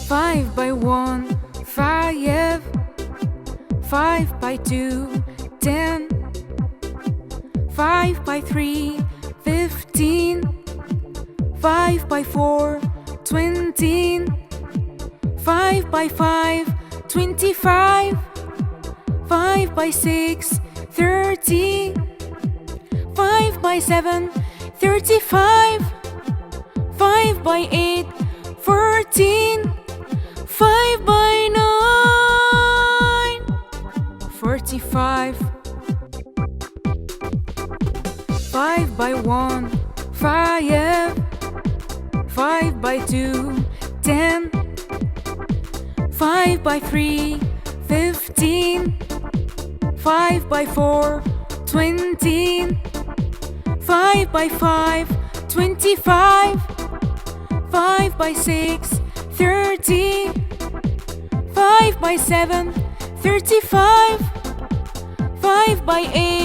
5 by 1, 5. 5 by 2, 10. 5 by 3, 15. 5 by 4, 20. 5 by 5, 25. 5 by 6, 30. 5 by 7, 35. 5 by 8, 14. 5 by 9, 45. 5 by 1, 5. 5 by 2, 10. 5 by 3, 15. 5 by 4, 20. 5 by 5, 25. 5 by 6, 30. 5 by 7, 35. 5 by 8,